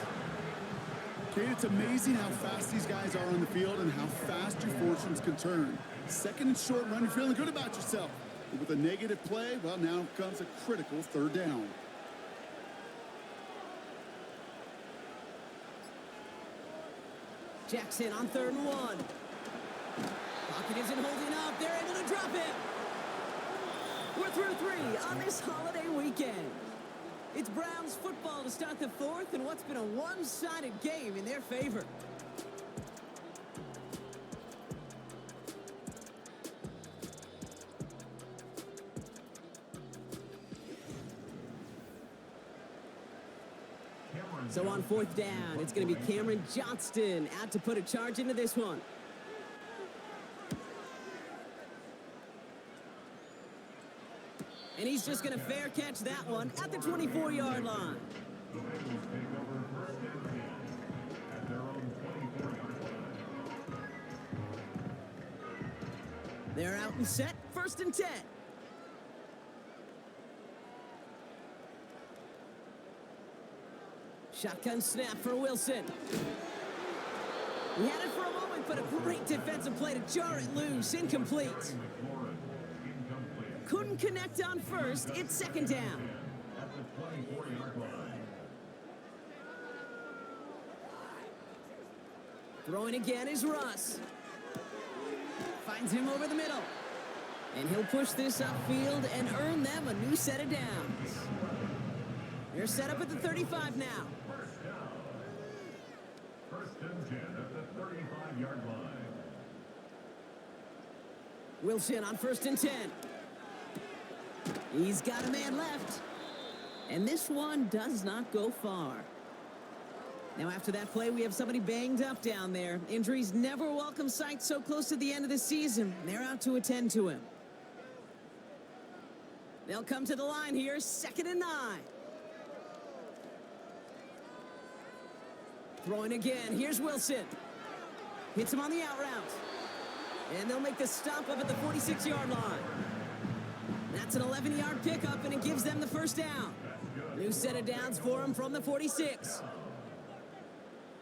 C: Kate, it's amazing how fast these guys are on the field and how fast your fortunes can turn. 2nd and short run, you're feeling good about yourself. But with a negative play, well, now comes a critical 3rd down.
B: Jackson on 3rd and 1. Pocket isn't holding up. They're able to drop it. We're through 3 on this holiday weekend. It's Browns football to start the 4th in what's been a one-sided game in their favor. So on 4th down, it's going to be Cameron Johnston out to put a charge into this one. And he's just going to fair catch that one at the 24-yard line.
D: The Bengals take over 1st and 10 at their own 24-yard line.
B: They're out and set. 1st and 10. Shotgun snap for Wilson. He had it for a moment, but a great defensive play to jar it loose. Incomplete. Couldn't connect on first. It's 2nd down.
D: At the 24-yard line.
B: Throwing again is Russ. Finds him over the middle. And he'll push this upfield and earn them a new set of downs. They're set up at the 35 now.
D: First and 10 at the 35-yard line.
B: Wilson on 1st and 10. He's got a man left. And this one does not go far. Now after that play, we have somebody banged up down there. Injuries never a welcome sight so close to the end of the season. They're out to attend to him. They'll come to the line here, 2nd and 9. Throwing again, here's Wilson. Hits him on the out route. And they'll make the stop up at the 46-yard line. That's an 11-yard pickup, and it gives them the first down. New set of downs for him from the 46.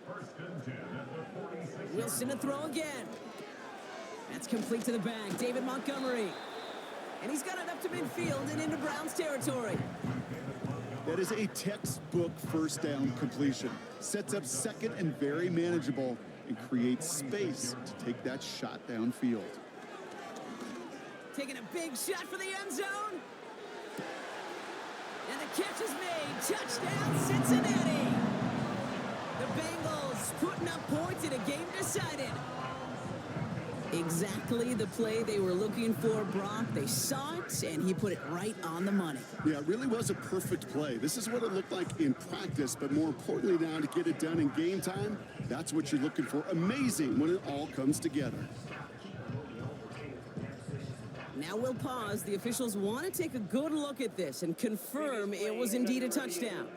D: First and 10 at the 46.
B: Wilson to throw again. That's complete to the back, David Montgomery. And he's got it up to midfield and into Browns territory.
C: That is a textbook first down completion. Sets up second and very manageable and creates space to take that shot downfield.
B: Taking a big shot for the end zone. And the catch is made. Touchdown, Cincinnati. The Bengals putting up points in a game decided. Exactly the play they were looking for, Brock. They saw it, and he put it right on the money.
C: Yeah, it really was a perfect play. This is what it looked like in practice, but more importantly now to get it done in game time, that's what you're looking for. Amazing when it all comes together.
B: Now we'll pause. The officials want to take a good look at this and confirm it was indeed a touchdown.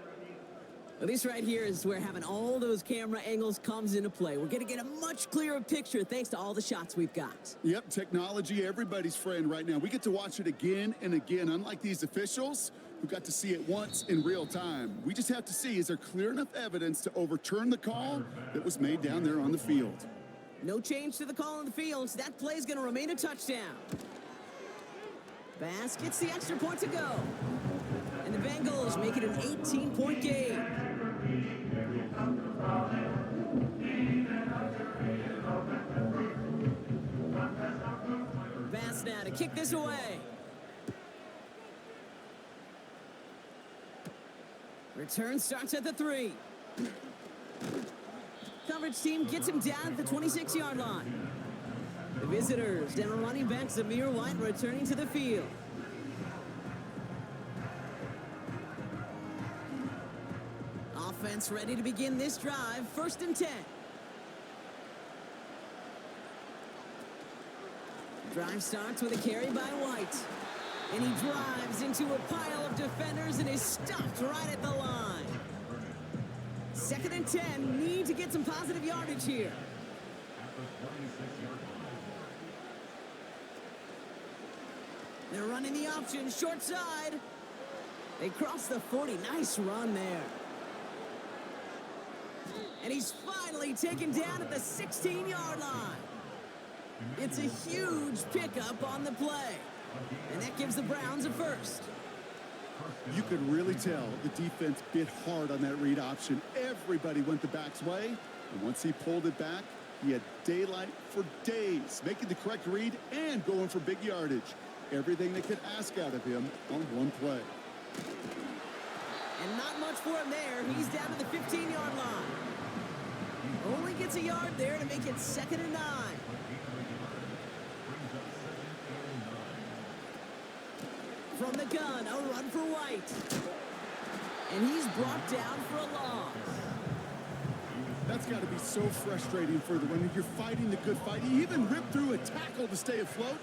B: Well, this right here is where having all those camera angles comes into play. We're going to get a much clearer picture thanks to all the shots we've got.
C: Yep, technology, everybody's friend right now. We get to watch it again and again, unlike these officials who got to see it once in real time. We just have to see, is there clear enough evidence to overturn the call that was made down there on the field?
B: No change to the call on the field. So that play is going to remain a touchdown. Bass gets the extra point to go. And the Bengals make it an 18-point game. Bass now to kick this away. Return starts at the 3. Coverage team gets him down at the 26-yard line. The visitors, down running back Zamir White returning to the field. Offense ready to begin this drive. 1st and 10. Drive starts with a carry by White. And he drives into a pile of defenders and is stopped right at the line. 2nd and 10. Need to get some positive yardage here. They're running the option, short side. They cross the 40. Nice run there. And he's finally taken down at the 16-yard line. It's a huge pickup on the play. And that gives the Browns a first.
C: You could really tell the defense bit hard on that read option. Everybody went the back's way. And once he pulled it back, he had daylight for days, making the correct read and going for big yardage. Everything they could ask out of him on one play.
B: And not much for him there. He's down to the 15-yard line. Only gets a yard there to make it 2nd and 9. From the gun, a run for White. And he's brought down for a loss.
C: That's got to be so frustrating for the runner. You're fighting the good fight. He even ripped through a tackle to stay afloat.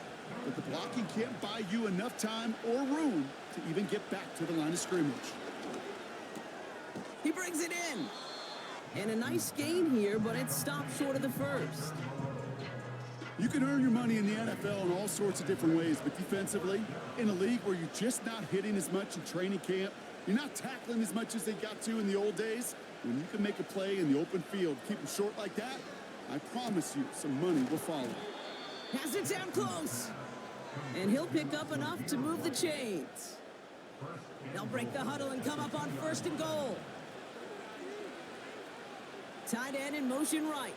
C: But the blocking can't buy you enough time or room to even get back to the line of scrimmage.
B: He brings it in. And a nice gain here, but it stopped short of the first.
C: You can earn your money in the NFL in all sorts of different ways, but defensively, in a league where you're just not hitting as much in training camp, you're not tackling as much as they got to in the old days, when you can make a play in the open field, keep them short like that, I promise you some money will follow.
B: Has it down close. And he'll pick up enough to move the chains. They'll break the huddle and come up on 1st and goal. Tight end in motion right.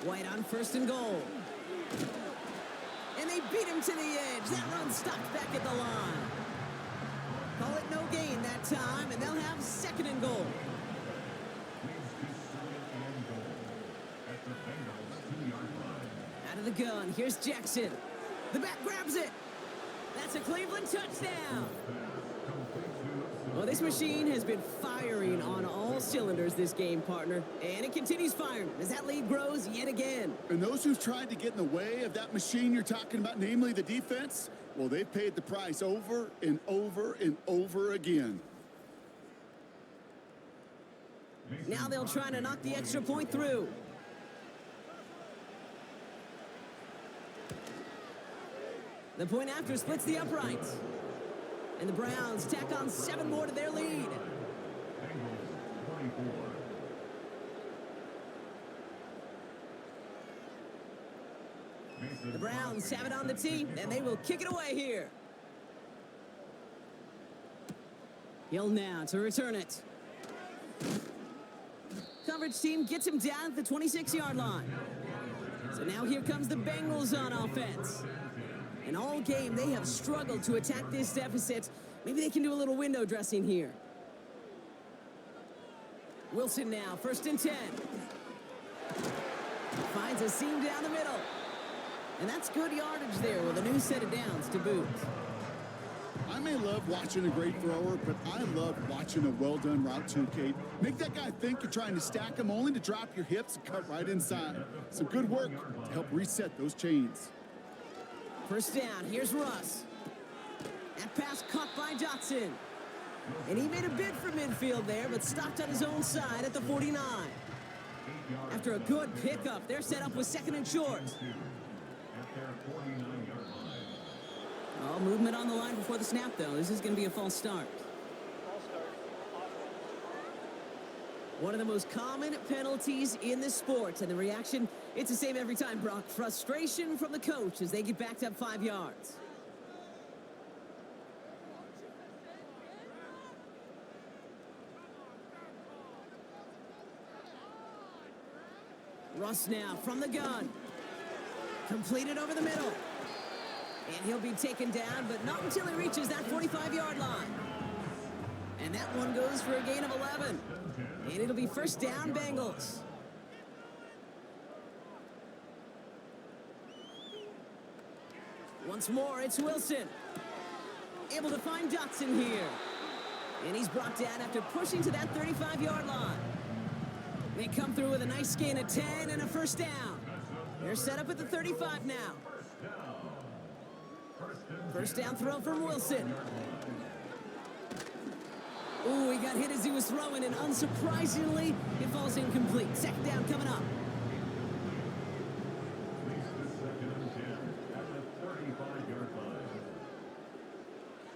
B: White on first and goal. And they beat him to the edge. That run stopped back at the line. Call it no gain that time, and they'll have second and goal. Out of the gun, here's Jackson. The back grabs it. That's a Cleveland touchdown. Well, this machine has been firing on all cylinders this game, partner. And it continues firing as that lead grows yet again.
C: And those who've tried to get in the way of that machine you're talking about, namely the defense, well, they've paid the price over and over and over again.
B: Now they'll try to knock the extra point through. The point after splits the uprights. And the Browns tack on 7 more to their lead. The Browns have it on the tee, and they will kick it away here. Hill now to return it. Coverage team gets him down at the 26-yard line. So now here comes the Bengals on offense. And all game, they have struggled to attack this deficit. Maybe they can do a little window dressing here. Wilson now, first and 10. Finds a seam down the middle. And that's good yardage there with a new set of downs to boot.
C: I may love watching a great thrower, but I love watching a well-done route too, Kate. Make that guy think you're trying to stack him only to drop your hips and cut right inside. Some good work to help reset those chains.
B: First down, here's Russ. That pass caught by Dotson. And he made a bid for midfield there, but stopped on his own side at the 49. After a good pickup, they're set up with second and short. Oh, movement on the line before the snap, though. This is going to be a false start. One of the most common penalties in the sport, and the reaction, it's the same every time, Brock. Frustration from the coach as they get backed up 5 yards. Russ now from the gun. Completed over the middle. And he'll be taken down, but not until he reaches that 45-yard line. And that one goes for a gain of 11. And it'll be first down, Bengals. Once more, it's Wilson. Able to find Dotson here. And he's brought down after pushing to that 35-yard line. They come through with a nice gain of 10 and a first down. They're set up at the 35 now. First down throw from Wilson. Ooh, he got hit as he was throwing, and unsurprisingly, it falls incomplete. Second down coming up.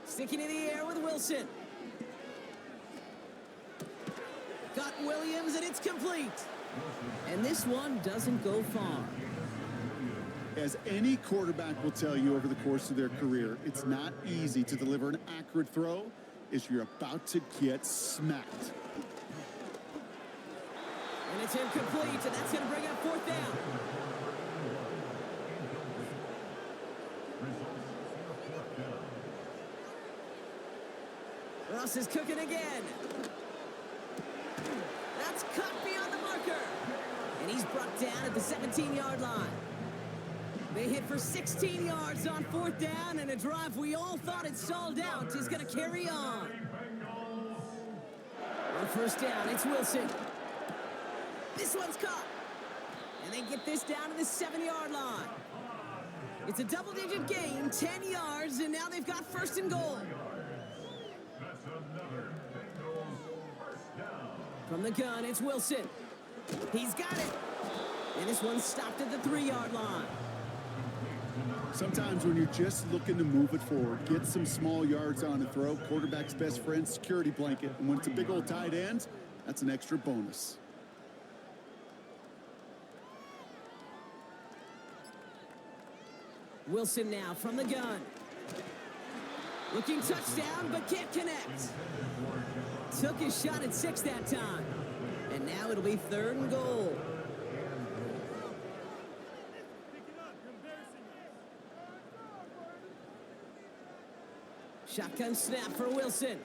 B: Sticking in the air with Wilson. Got Williams, and it's complete. And this one doesn't go far.
C: As any quarterback will tell you over the course of their career, it's not easy to deliver an accurate throw as you're about to get smacked.
B: And it's incomplete, and that's going to bring up fourth down. Russ is cooking again. That's cut beyond the marker. And he's brought down at the 17-yard line. They hit for 16 yards on fourth down, and a drive we all thought had stalled out is going to carry on. On first down, it's Wilson. This one's caught. And they get this down to the 7-yard line. It's a double-digit gain, 10 yards, and now they've got first and goal. From the gun, it's Wilson. He's got it. And this one stopped at the 3-yard line.
C: Sometimes when you're just looking to move it forward, get some small yards on a throw, quarterback's best friend, security blanket. And when it's a big old tight end, that's an extra bonus.
B: Wilson now from the gun. Looking touchdown, but can't connect. Took his shot at 6 that time. And now it'll be third and goal. Shotgun snap for Wilson.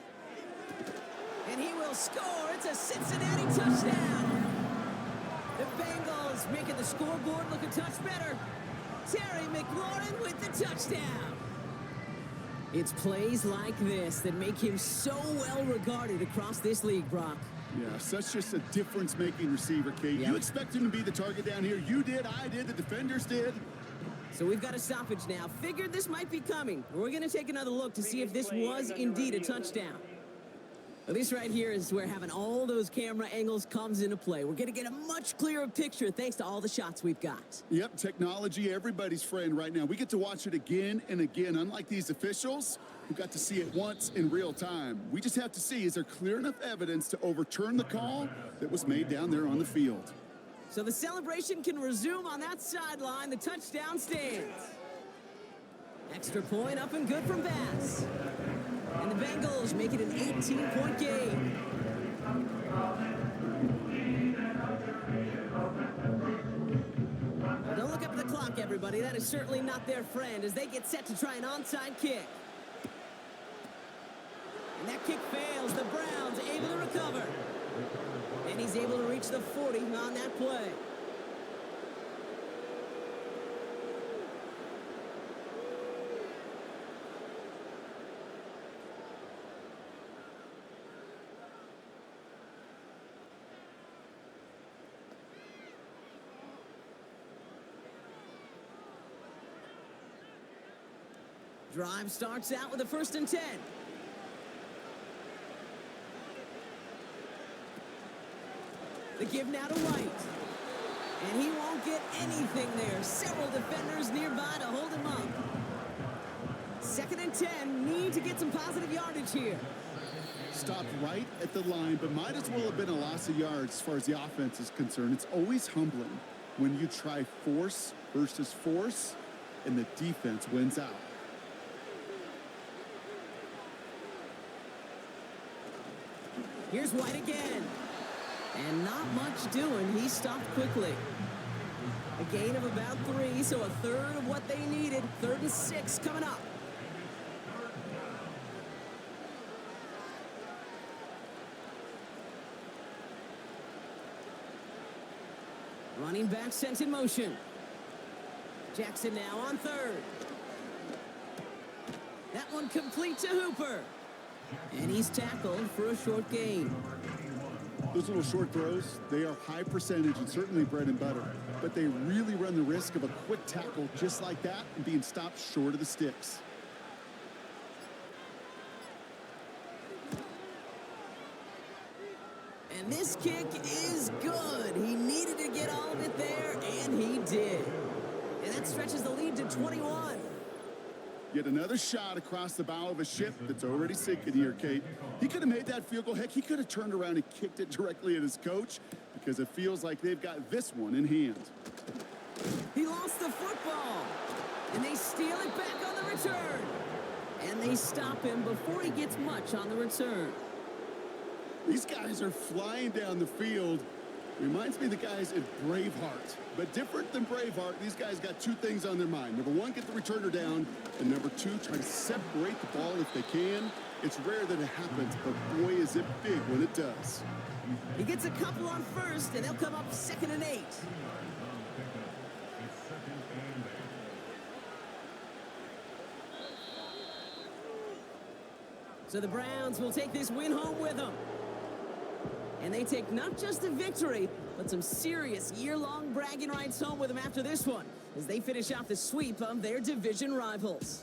B: And he will score. It's a Cincinnati touchdown. The Bengals making the scoreboard look a touch better. Terry McLaurin with the touchdown. It's plays like this that make him so well regarded across this league, Brock.
C: Yeah, such just a difference-making receiver, Kate.
B: Yep.
C: You expect him to be the target down here. You did, I did, the defenders did.
B: So we've got a stoppage now. Figured this might be coming. We're going to take another look to see if this was indeed a touchdown. Well, this right here is where having all those camera angles comes into play. We're going to get a much clearer picture thanks to all the shots we've got.
C: Yep, technology, everybody's friend right now. We get to watch it again and again. Unlike these officials who got to see it once in real time. We just have to see, is there clear enough evidence to overturn the call that was made down there on the field?
B: So the celebration can resume on that sideline. The touchdown stands. Extra point up and good from Bass. And the Bengals make it an 18-point game. Don't look up at the clock, everybody. That is certainly not their friend as they get set to try an onside kick. And that kick fails. The Browns able to recover. And he's able to reach the 40 on that play. Drive starts out with a 1st and 10. The give now to White. And he won't get anything there. Several defenders nearby to hold him up. 2nd and 10. Need to get some positive yardage here.
C: Stopped right at the line, but might as well have been a loss of yards as far as the offense is concerned. It's always humbling when you try force versus force and the defense wins out.
B: Here's White again. And not much doing. He stopped quickly. A gain of about 3, so a third of what they needed. 3rd and 6 coming up. Running back sent in motion. Jackson now on 3rd. That one complete to Hooper. And he's tackled for a short gain.
C: Those little short throws, they are high percentage and certainly bread and butter. But they really run the risk of a quick tackle just like that and being stopped short of the sticks.
B: And this kick is good. He needed to get all of it there, and he did. And that stretches the lead to 21.
C: Yet another shot across the bow of a ship that's already sinking here, Kate. He could have made that field goal. Heck, he could have turned around and kicked it directly at his coach because it feels like they've got this one in hand.
B: He lost the football, and they steal it back on the return. And they stop him before he gets much on the return.
C: These guys are flying down the field. Reminds me of the guys at Braveheart. But different than Braveheart, these guys got 2 things on their mind. Number 1, get the returner down. And number 2, try to separate the ball if they can. It's rare that it happens, but boy, is it big when it does.
B: He gets a couple on 1st, and they'll come up 2nd and 8. So the Browns will take this win home with them. And they take not just a victory, but some serious year-long bragging rights home with them after this one, as they finish off the sweep of their division rivals.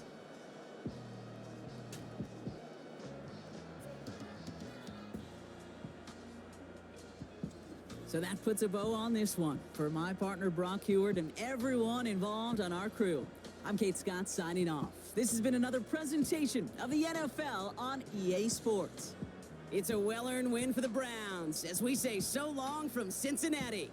B: So that puts a bow on this one. For my partner Brock Heward and everyone involved on our crew, I'm Kate Scott signing off. This has been another presentation of the NFL on EA Sports. It's a well-earned win for the Browns as we say so long from Cincinnati.